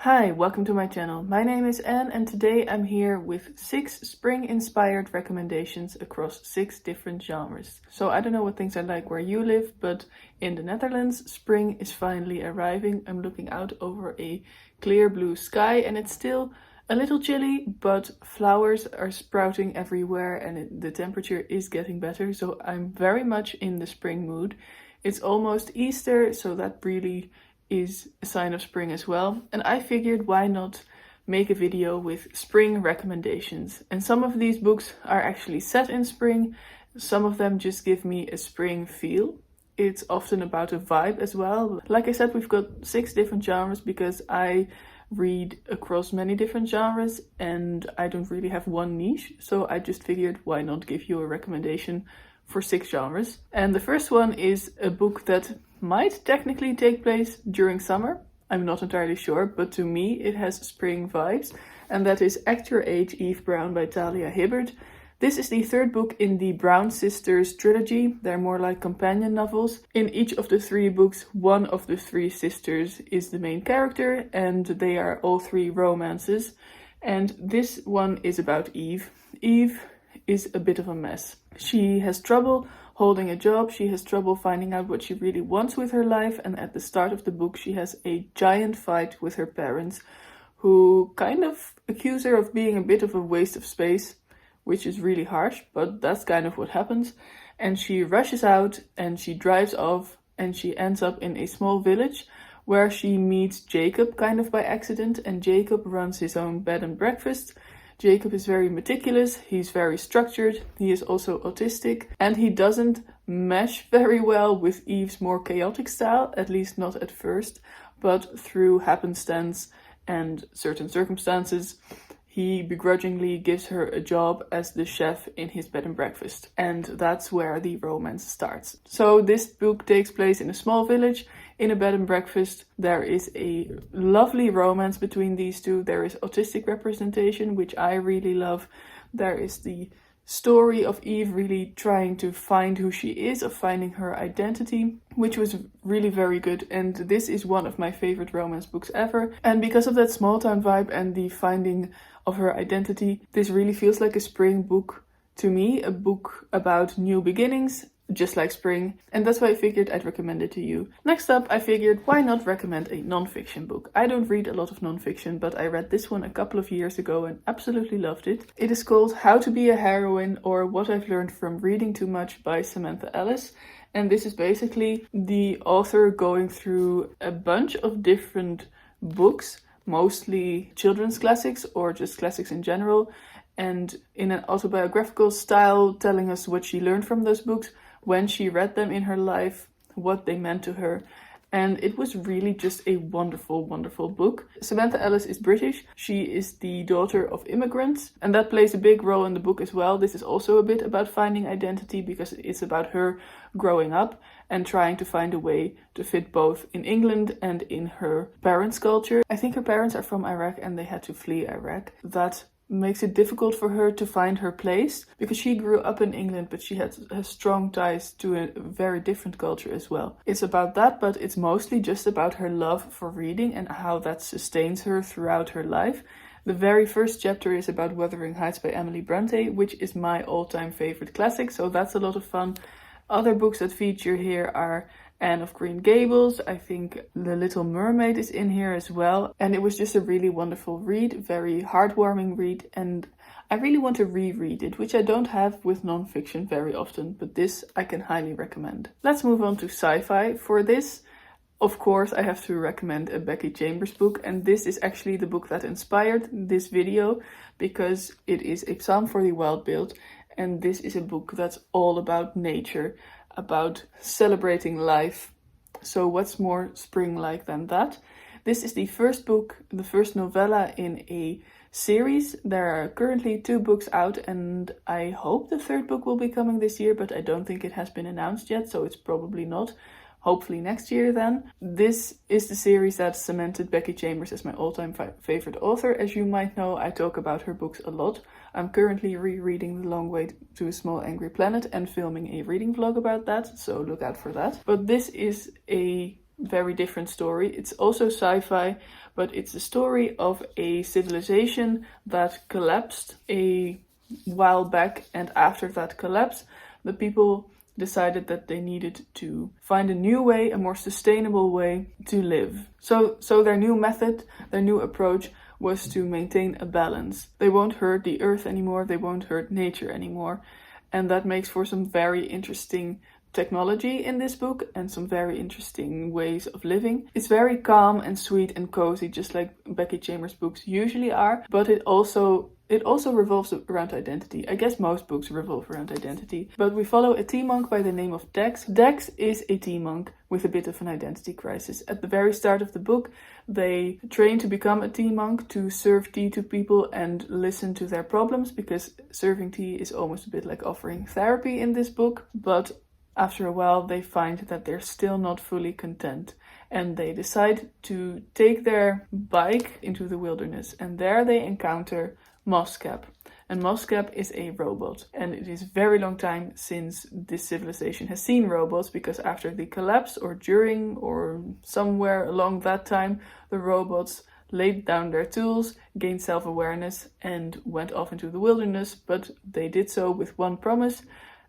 Hi, welcome to my channel. My name is Anne and today I'm here with 6 spring-inspired recommendations across 6 different genres. So I don't know what things are like where you live, but in the Netherlands, spring is finally arriving. I'm looking out over a clear blue sky and it's still a little chilly, but flowers are sprouting everywhere and the temperature is getting better. So I'm very much in the spring mood. It's almost Easter, so that really is a sign of spring as well. And I figured why not make a video with spring recommendations. And some of these books are actually set in spring. Some of them just give me a spring feel. It's often about a vibe as well. Like I said, we've got 6 different genres because I read across many different genres and I don't really have one niche. So I just figured why not give you a recommendation for 6 genres. And the first one is a book that might technically take place during summer. I'm not entirely sure, but to me it has spring vibes. And that is Act Your Age, Eve Brown by Talia Hibbert. This is the 3rd book in the Brown Sisters trilogy. They're more like companion novels. In each of the 3 books, one of the 3 sisters is the main character, and they are all 3 romances. And this one is about Eve. Eve is a bit of a mess. She has trouble holding a job, she has trouble finding out what she really wants with her life, and at the start of the book she has a giant fight with her parents, who kind of accuse her of being a bit of a waste of space, which is really harsh, but that's kind of what happens. And she rushes out and she drives off and she ends up in a small village where she meets Jacob kind of by accident, and Jacob runs his own bed and breakfast. Jacob is very meticulous, he's very structured, he is also autistic, and he doesn't mesh very well with Eve's more chaotic style, at least not at first, but through happenstance and certain circumstances, he begrudgingly gives her a job as the chef in his bed and breakfast. And that's where the romance starts. So this book takes place in a small village, in a bed and breakfast. There is a lovely romance between these two. There is autistic representation, which I really love. There is the story of Eve really trying to find who she is, of finding her identity, which was really very good. And this is one of my favorite romance books ever. And because of that small town vibe and the finding of her identity, this really feels like a spring book to me, a book about new beginnings, just like spring, and that's why I figured I'd recommend it to you. Next up, I figured why not recommend a non-fiction book. I don't read a lot of non-fiction, but I read this one a couple of years ago and absolutely loved it. It is called How to Be a Heroine, or What I've Learned from Reading Too Much by Samantha Ellis. And this is basically the author going through a bunch of different books, mostly children's classics or just classics in general, and in an autobiographical style telling us what she learned from those books, when she read them in her life, what they meant to her. And it was really just a wonderful, wonderful book. Samantha Ellis is British. She is the daughter of immigrants, and that plays a big role in the book as well. This is also a bit about finding identity because it's about her growing up and trying to find a way to fit both in England and in her parents' culture. I think her parents are from Iraq and they had to flee Iraq. That makes it difficult for her to find her place because she grew up in England, but she has strong ties to a very different culture as well. It's about that, but it's mostly just about her love for reading and how that sustains her throughout her life. The very first chapter is about Wuthering Heights by Emily Bronte, which is my all-time favorite classic, so that's a lot of fun. Other books that feature here are Anne of Green Gables. I think The Little Mermaid is in here as well. And it was just a really wonderful read, very heartwarming read. And I really want to reread it, which I don't have with non-fiction very often, but this I can highly recommend. Let's move on to sci-fi. For this, of course, I have to recommend a Becky Chambers book. And this is actually the book that inspired this video because it is A Psalm for the Wild-Built. And this is a book that's all about nature, about celebrating life. So what's more spring-like than that? This is the first book, the first novella in a series. There are currently 2 books out and I hope the 3rd book will be coming this year, but I don't think it has been announced yet, so it's probably not. Hopefully next year then. This is the series that cemented Becky Chambers as my all-time favorite author. As you might know, I talk about her books a lot. I'm currently rereading The Long Way to a Small Angry Planet and filming a reading vlog about that, so look out for that. But this is a very different story. It's also sci-fi, but it's the story of a civilization that collapsed a while back, and after that collapse, the people decided that they needed to find a new way, a more sustainable way to live. So their new method, their new approach was to maintain a balance. They won't hurt the earth anymore, they won't hurt nature anymore. And that makes for some very interesting technology in this book and some very interesting ways of living. It's very calm and sweet and cozy, just like Becky Chambers' books usually are, but it also revolves around identity. I guess most books revolve around identity. But we follow a tea monk by the name of Dex. Dex is a tea monk with a bit of an identity crisis. At the very start of the book, they train to become a tea monk, to serve tea to people and listen to their problems, because serving tea is almost a bit like offering therapy in this book. But after a while, they find that they're still not fully content, and they decide to take their bike into the wilderness, and there they encounter Moscap. And Moscap is a robot, and it is a very long time since this civilization has seen robots, because after the collapse or during or somewhere along that time, the robots laid down their tools, gained self-awareness and went off into the wilderness, but they did so with one promise.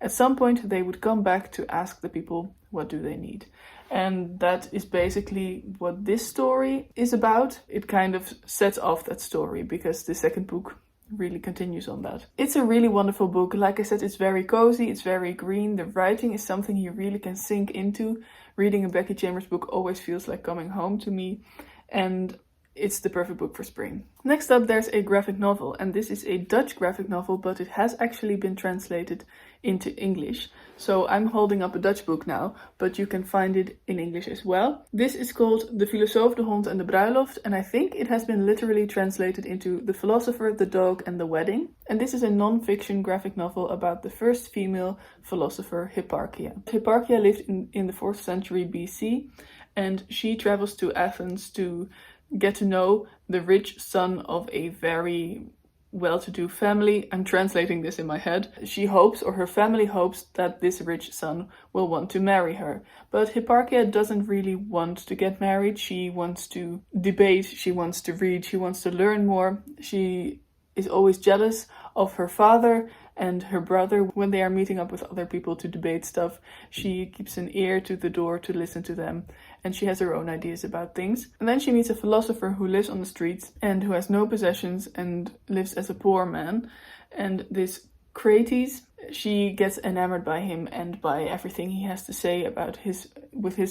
At some point they would come back to ask the people what do they need. And that is basically what this story is about. It kind of sets off that story, because the second book really continues on that. It's a really wonderful book. Like I said, it's very cozy, it's very green. The writing is something you really can sink into. Reading a Becky Chambers book always feels like coming home to me. And it's the perfect book for spring. Next up, there's a graphic novel, and this is a Dutch graphic novel, but it has actually been translated into English. So I'm holding up a Dutch book now, but you can find it in English as well. This is called De Filosoof, de Hond en de Bruiloft, and I think it has been literally translated into The Philosopher, the Dog and the Wedding. And this is a non-fiction graphic novel about the first female philosopher, Hipparchia. Hipparchia lived in the 4th century BC, and she travels to Athens to get to know the rich son of a very well-to-do family. I'm translating this in my head. She hopes, or her family hopes, that this rich son will want to marry her. But Hipparchia doesn't really want to get married. She wants to debate, she wants to read, she wants to learn more. She is always jealous of her father and her brother when they are meeting up with other people to debate stuff. She keeps an ear to the door to listen to them, and she has her own ideas about things. And then she meets a philosopher who lives on the streets and who has no possessions and lives as a poor man. And this Crates, she gets enamored by him and by everything he has to say about his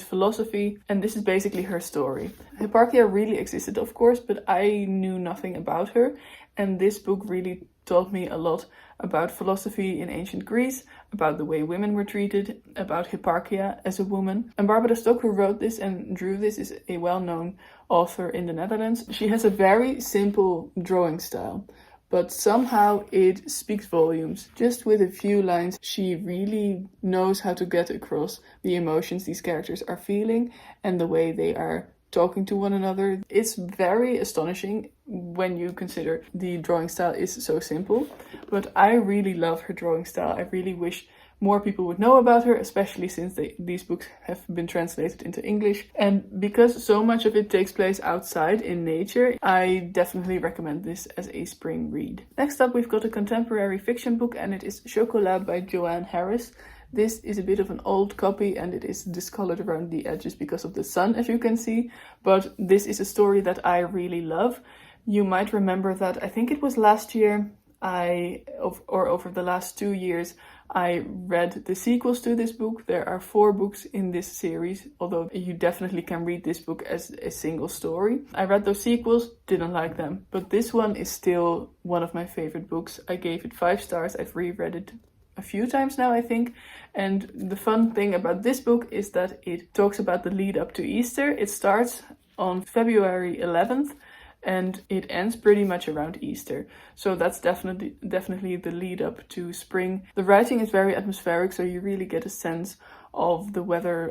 philosophy. And this is basically her story. Hipparchia really existed, of course, but I knew nothing about her. And this book really taught me a lot about philosophy in ancient Greece, about the way women were treated, about Hipparchia as a woman. And Barbara Stock, who wrote this and drew this, is a well-known author in the Netherlands. She has a very simple drawing style, but somehow it speaks volumes. Just with a few lines, she really knows how to get across the emotions these characters are feeling and the way they are talking to one another. It's very astonishing when you consider the drawing style is so simple, but I really love her drawing style. I really wish more people would know about her, especially since these books have been translated into English. And because so much of it takes place outside in nature, I definitely recommend this as a spring read. Next up, we've got a contemporary fiction book, and it is Chocolat by Joanne Harris. This is a bit of an old copy and it is discolored around the edges because of the sun, as you can see. But this is a story that I really love. You might remember that I think it was last year, or over the last 2 years, I read the sequels to this book. There are 4 books in this series, although you definitely can read this book as a single story. I read those sequels, didn't like them, but this one is still one of my favorite books. I gave it 5 stars. I've reread it a few times now, I think. And the fun thing about this book is that it talks about the lead up to Easter. It starts on February 11th and it ends pretty much around Easter. So that's definitely the lead up to spring. The writing is very atmospheric, so you really get a sense of the weather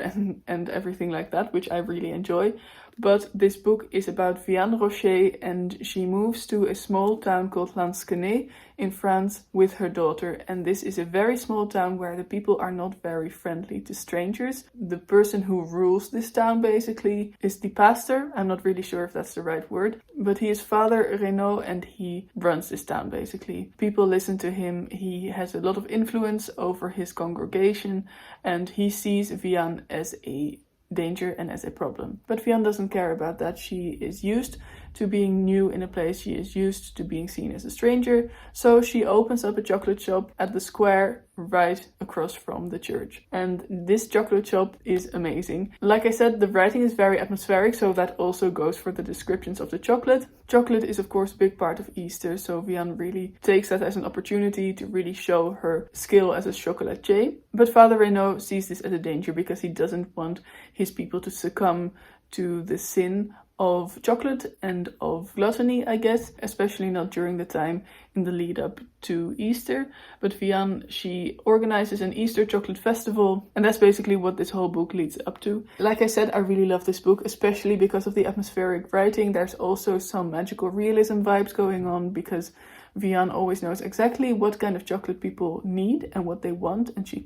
and everything like that, which I really enjoy. But this book is about Vianne Rocher, and she moves to a small town called Lansquenet in France with her daughter. And this is a very small town where the people are not very friendly to strangers. The person who rules this town basically is the pastor. I'm not really sure if that's the right word, but he is Father Renaud and he runs this town basically. People listen to him. He has a lot of influence over his congregation and he sees Vianne as a danger and as a problem. But Vianne doesn't care about that. She is used to being new in a place. She is used to being seen as a stranger. So she opens up a chocolate shop at the square right across from the church. And this chocolate shop is amazing. Like I said, the writing is very atmospheric, so that also goes for the descriptions of the chocolate. Chocolate is of course a big part of Easter, so Vianne really takes that as an opportunity to really show her skill as a chocolatier. But Father Renaud sees this as a danger because he doesn't want his people to succumb to the sin of chocolate and of gluttony, I guess, especially not during the time in the lead up to Easter. But Vianne, she organizes an Easter chocolate festival, and that's basically what this whole book leads up to. Like I said, I really love this book, especially because of the atmospheric writing. There's also some magical realism vibes going on because Vianne always knows exactly what kind of chocolate people need and what they want, and she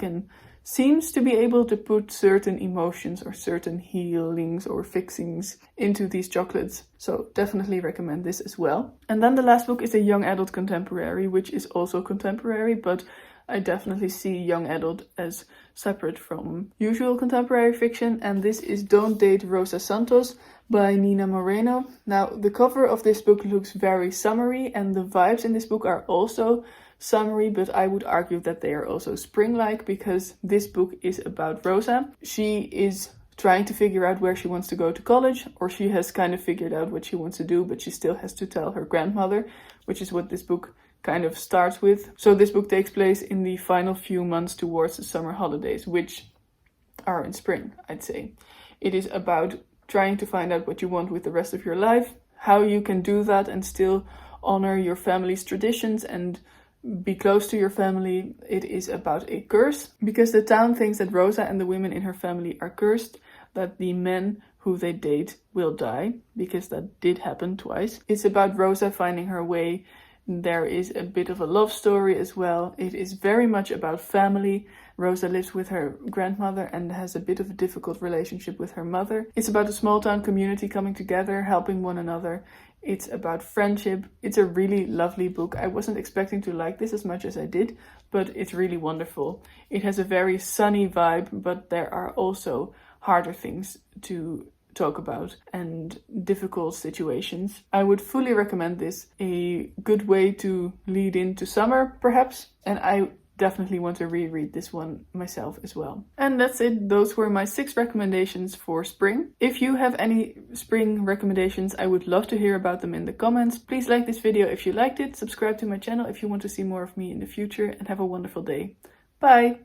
seems to be able to put certain emotions or certain healings or fixings into these chocolates. So definitely recommend this as well. And then the last book is a young adult contemporary, which is also contemporary, but I definitely see young adult as separate from usual contemporary fiction. And this is Don't Date Rosa Santos by Nina Moreno. Now, the cover of this book looks very summery and the vibes in this book are also summery, but I would argue that they are also spring-like because this book is about Rosa. She is trying to figure out where she wants to go to college, or she has kind of figured out what she wants to do, but she still has to tell her grandmother, which is what this book kind of starts with. So this book takes place in the final few months towards the summer holidays, which are in spring, I'd say. It is about trying to find out what you want with the rest of your life, how you can do that and still honor your family's traditions and be close to your family. It is about a curse because the town thinks that Rosa and the women in her family are cursed, that the men who they date will die, because that did happen twice. It's about Rosa finding her way. There is a bit of a love story as well. It is very much about family. Rosa lives with her grandmother and has a bit of a difficult relationship with her mother. It's about a small town community coming together, helping one another. It's about friendship. It's a really lovely book. I wasn't expecting to like this as much as I did, but it's really wonderful. It has a very sunny vibe, but there are also harder things to talk about and difficult situations. I would fully recommend this. A good way to lead into summer, perhaps. And I definitely want to reread this one myself as well. And that's it. Those were my 6 recommendations for spring. If you have any spring recommendations, I would love to hear about them in the comments. Please like this video if you liked it, subscribe to my channel if you want to see more of me in the future, and have a wonderful day. Bye!